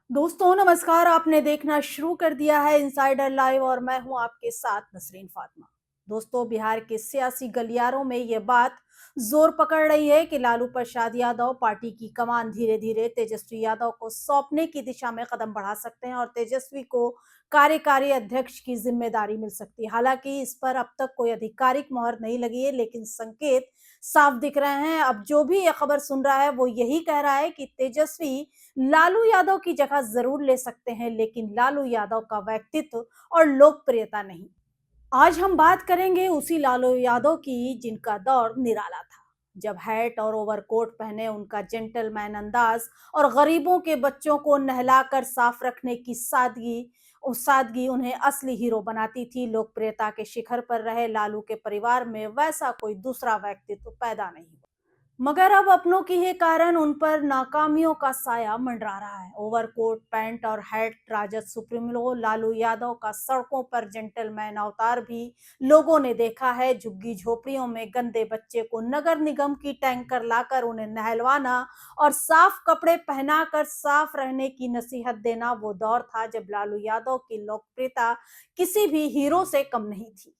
दोस्तों नमस्कार। आपने देखना शुरू कर दिया है इनसाइडर लाइव और मैं हूं आपके साथ नसरीन फातिमा। दोस्तों, बिहार के सियासी गलियारों में ये बात जोर पकड़ रही है कि लालू प्रसाद यादव पार्टी की कमान धीरे धीरे तेजस्वी यादव को सौंपने की दिशा में कदम बढ़ा सकते हैं और तेजस्वी को कार्यकारी अध्यक्ष की जिम्मेदारी मिल सकती है। हालांकि इस पर अब तक कोई आधिकारिक मोहर नहीं लगी है, लेकिन संकेत साफ दिख रहे हैं। अब जो भी ये खबर सुन रहा है वो यही कह रहा है कि तेजस्वी लालू यादव की जगह जरूर ले सकते हैं, लेकिन लालू यादव का व्यक्तित्व और लोकप्रियता नहीं। आज हम बात करेंगे उसी लालू यादव की जिनका दौर निराला था, जब हैट और ओवरकोट पहने उनका जेंटलमैन अंदाज और गरीबों के बच्चों को नहलाकर साफ रखने की सादगी उन्हें असली हीरो बनाती थी। लोकप्रियता के शिखर पर रहे लालू के परिवार में वैसा कोई दूसरा व्यक्तित्व पैदा नहीं हुआ, मगर अब अपनों के ही कारण उन पर नाकामियों का साया मंडरा रहा है। ओवरकोट पैंट और हैट राजद सुप्रीमो लालू यादव का सड़कों पर जेंटलमैन अवतार भी लोगों ने देखा है। झुग्गी झोपड़ियों में गंदे बच्चे को नगर निगम की टैंकर लाकर उन्हें नहलवाना और साफ कपड़े पहनाकर साफ रहने की नसीहत देना वो दौर था जब लालू यादव की लोकप्रियता किसी भी हीरो से कम नहीं थी।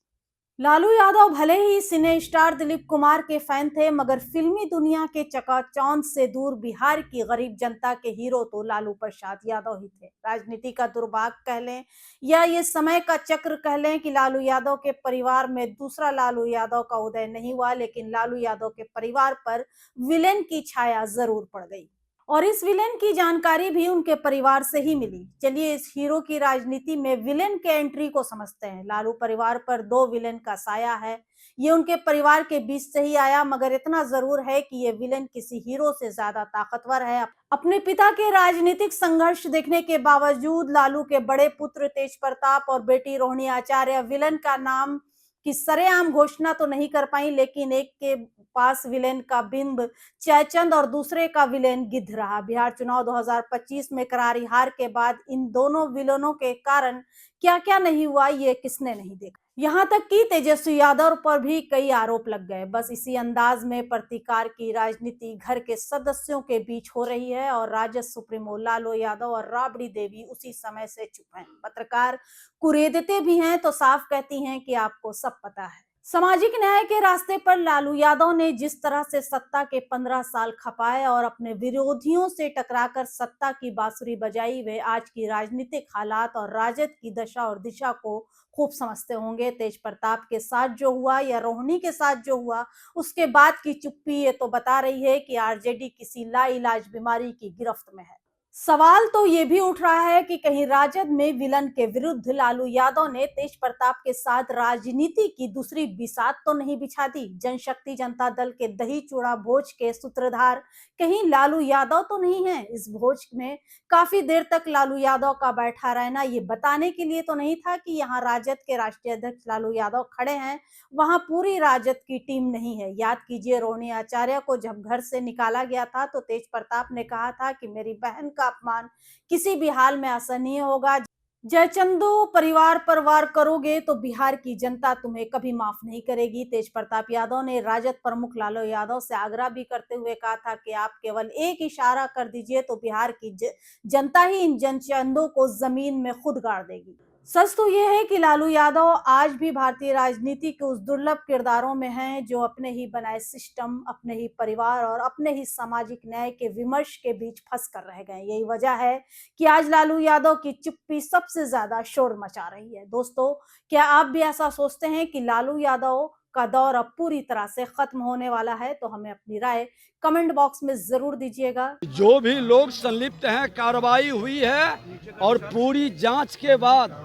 लालू यादव भले ही सिने स्टार दिलीप कुमार के फैन थे, मगर फिल्मी दुनिया के चकाचौंध से दूर बिहार की गरीब जनता के हीरो तो लालू प्रसाद यादव ही थे। राजनीति का दुर्भाग्य कह लें या ये समय का चक्र कह लें कि लालू यादव के परिवार में दूसरा लालू यादव का उदय नहीं हुआ, लेकिन लालू यादव के परिवार पर विलेन की छाया जरूर पड़ गई और इस विलेन की जानकारी भी उनके परिवार से ही मिली। चलिए इस हीरो की राजनीति में विलेन के एंट्री को समझते हैं। लालू परिवार पर दो विलेन का साया है, ये उनके परिवार के बीच से ही आया, मगर इतना जरूर है कि ये विलेन किसी हीरो से ज्यादा ताकतवर है। अपने पिता के राजनीतिक संघर्ष देखने के बावजूद लालू के बड़े पुत्र तेज प्रताप और बेटी रोहिणी आचार्य विलेन का नाम की सरेआम घोषणा तो नहीं कर पाई, लेकिन एक के पास विलेन का बिंब जयचंद और दूसरे का विलेन गिद्ध रहा। बिहार चुनाव 2025 में करारी हार के बाद इन दोनों विलेनों के कारण क्या क्या नहीं हुआ ये किसने नहीं देखा। यहाँ तक कि तेजस्वी यादव पर भी कई आरोप लग गए। बस इसी अंदाज में प्रतिकार की राजनीति घर के सदस्यों के बीच हो रही है और राजद सुप्रीमो लालू यादव और राबड़ी देवी उसी समय से चुप हैं। पत्रकार कुरेदते भी हैं तो साफ कहती हैं कि आपको सब पता है। सामाजिक न्याय के रास्ते पर लालू यादव ने जिस तरह से सत्ता के 15 साल खपाए और अपने विरोधियों से टकराकर सत्ता की बांसुरी बजाई, वे आज की राजनीतिक हालात और राजद की दशा और दिशा को खूब समझते होंगे। तेज प्रताप के साथ जो हुआ या रोहिणी के साथ जो हुआ, उसके बाद की चुप्पी ये तो बता रही है कि आरजेडी किसी लाइलाज बीमारी की गिरफ्त में है। सवाल तो ये भी उठ रहा है कि कहीं राजद में विलन के विरुद्ध लालू यादव ने तेज प्रताप के साथ राजनीति की दूसरी बिसात तो नहीं बिछा दी। जनशक्ति जनता दल के दही चूड़ा भोज के सूत्रधार कहीं लालू यादव तो नहीं है। इस भोज में काफी देर तक लालू यादव का बैठा रहना ये बताने के लिए तो नहीं था कि यहाँ राजद के राष्ट्रीय अध्यक्ष लालू यादव खड़े हैं, वहां पूरी राजद की टीम नहीं है। याद कीजिए, रोहिणी आचार्य को जब घर से निकाला गया था तो तेज प्रताप ने कहा था कि मेरी बहन का अपमान किसी भी हाल में असहनीय होगा। जयचंदो परिवार पर वार करोगे तो बिहार की जनता तुम्हें कभी माफ नहीं करेगी। तेज प्रताप यादव ने राजद प्रमुख लालू यादव से आग्रह भी करते हुए कहा था कि आप केवल एक इशारा कर दीजिए तो बिहार की जनता ही इन जयचंदों को जमीन में खुद गाड़ देगी। सच तो यह है कि लालू यादव आज भी भारतीय राजनीति के उस दुर्लभ किरदारों में हैं जो अपने ही बनाए सिस्टम, अपने ही परिवार और अपने ही सामाजिक न्याय के विमर्श के बीच फंस कर रह गए। यही वजह है कि आज लालू यादव की चुप्पी सबसे ज्यादा शोर मचा रही है। दोस्तों, क्या आप भी ऐसा सोचते हैं कि लालू यादव का दौर अब पूरी तरह से खत्म होने वाला है? तो हमें अपनी राय कमेंट बॉक्स में जरूर दीजिएगा। जो भी लोग संलिप्त हैं, कार्रवाई हुई है और पूरी जांच के बाद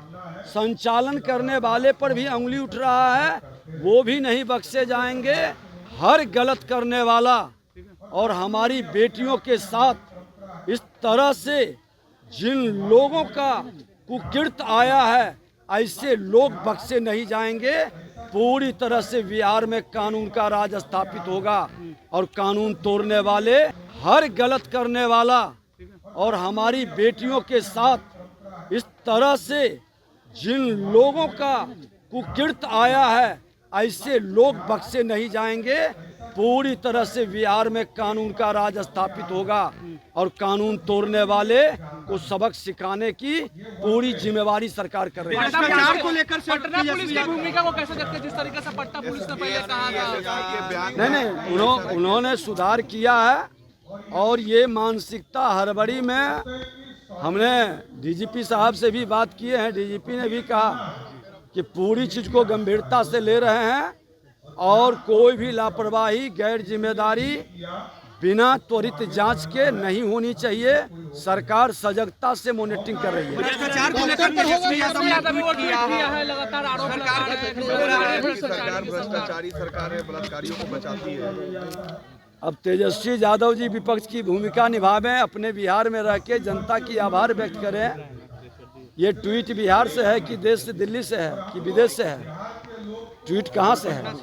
संचालन करने वाले पर भी उंगली उठ रहा है, वो भी नहीं बख्शे जाएंगे। हर गलत करने वाला और हमारी बेटियों के साथ इस तरह से जिन लोगों का कुकृत आया है, ऐसे लोग बख्शे नहीं जाएंगे। पूरी तरह से बिहार में कानून का राज स्थापित होगा और कानून तोड़ने वाले, हर गलत करने वाला और हमारी बेटियों के साथ इस तरह से जिन लोगों का कुकृत आया है, ऐसे लोग बख्शे नहीं जाएंगे। पूरी तरह से बिहार में कानून का राज स्थापित होगा और कानून तोड़ने वाले को सबक सिखाने की पूरी जिम्मेवारी सरकार कर रही है। भ्रष्टाचार को लेकर पटना पुलिस की भूमिका को कैसे देखते हैं? जिस तरीके से पटना पुलिस ने पहले कहा था। नहीं, उन्होंने सुधार किया है और ये मानसिकता हड़बड़ी में हमने डीजीपी साहब से भी बात किए हैं। डीजीपी ने भी कहा कि पूरी चीज को गंभीरता से ले रहे हैं और कोई भी लापरवाही गैर जिम्मेदारी बिना त्वरित जांच के नहीं होनी चाहिए। सरकार सजगता से मॉनिटरिंग कर रही है। भ्रष्टाचार को लेकर तेजस्वी यादव ने ट्वीट किया है। लगातार आरोप लगा रहे हैं। भ्रष्टाचारी सरकार है, बलात्कारियों को बचाती है। अब तेजस्वी यादव जी विपक्ष की भूमिका निभावें, अपने बिहार में रह के जनता की आभार व्यक्त करें। ये ट्वीट बिहार से है कि देश से, दिल्ली से है कि विदेश से है? ट्वीट कहाँ से है?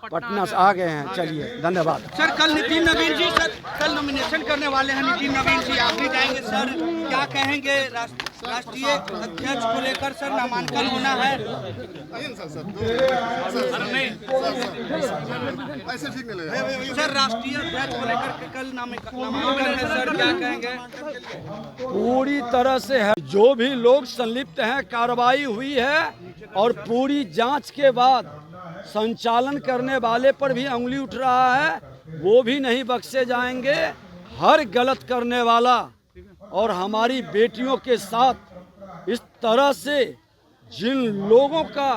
पटना से आ गए हैं। चलिए, धन्यवाद। सर, कल नितिन नवीन जी कल नॉमिनेशन करने वाले हैं। नितिन नवीन जी आप भी जाएंगे सर, क्या कहेंगे? राष्ट्रीय अध्यक्ष को लेकर सर नामांकन होना है। सर, राष्ट्रीय अध्यक्ष को लेकर कल नामांकन है सर, क्या कहेंगे? पूरी तरह से है। जो भी लोग संलिप्त हैं, कार्रवाई हुई है और पूरी जांच के बाद संचालन करने वाले पर भी अंगुली उठ रहा है, वो भी नहीं बख्शे जाएंगे। हर गलत करने वाला और हमारी बेटियों के साथ इस तरह से जिन लोगों का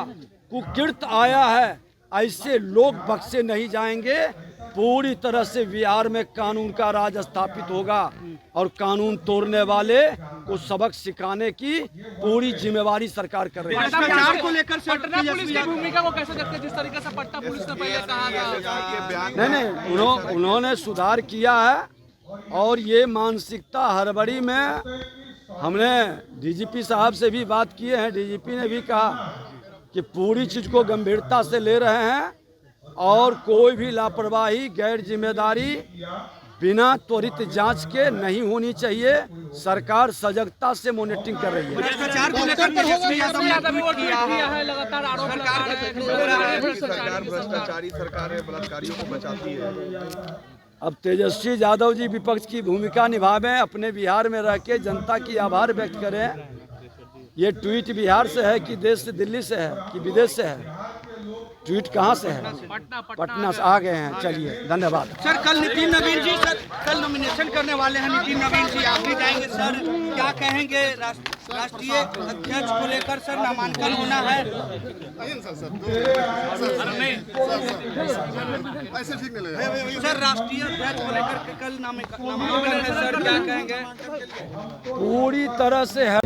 कुकृत्य आया है, ऐसे लोग बख्शे नहीं जाएंगे। पूरी तरह से बिहार में कानून का राज स्थापित होगा और कानून तोड़ने वाले को सबक सिखाने की पूरी जिम्मेवारी सरकार कर रही है। भ्रष्टाचार को लेकर पटना पुलिस की भूमिका को कैसे देखते हैं? जिस तरीके से पटना पुलिस ने पहले कहा था। नहीं, उन्होंने सुधार किया है और ये मानसिकता हड़बड़ी में हमने डीजीपी साहब से भी बात किए हैं। डीजीपी ने भी कहा कि पूरी चीज को गंभीरता से ले रहे हैं और कोई भी लापरवाही गैर जिम्मेदारी बिना त्वरित जांच के नहीं होनी चाहिए। सरकार सजगता से मॉनिटरिंग कर रही है। भ्रष्टाचार को लेकर तेजस्वी यादव ने ट्वीट किया है। लगातार आरोप लगा रहे हैं। भ्रष्टाचारी सरकार है, बलात्कारियों को बचाती है। अब तेजस्वी यादव जी विपक्ष की भूमिका निभावें, अपने बिहार में रह के जनता की आभार व्यक्त करें। ये ट्वीट बिहार से है कि देश से, दिल्ली से है कि विदेश से है? ट्वीट कहाँ से है? पटना से आ गए हैं। चलिए, धन्यवाद। सर, कल नितिन नवीन जी कल नॉमिनेशन करने वाले हैं। नितिन नवीन जी आप भी जाएंगे सर, क्या कहेंगे? राष्ट्रीय अध्यक्ष को लेकर सर नामांकन होना है। सर, राष्ट्रीय अध्यक्ष को लेकर कल नामांकन है सर, क्या कहेंगे? पूरी तरह से है।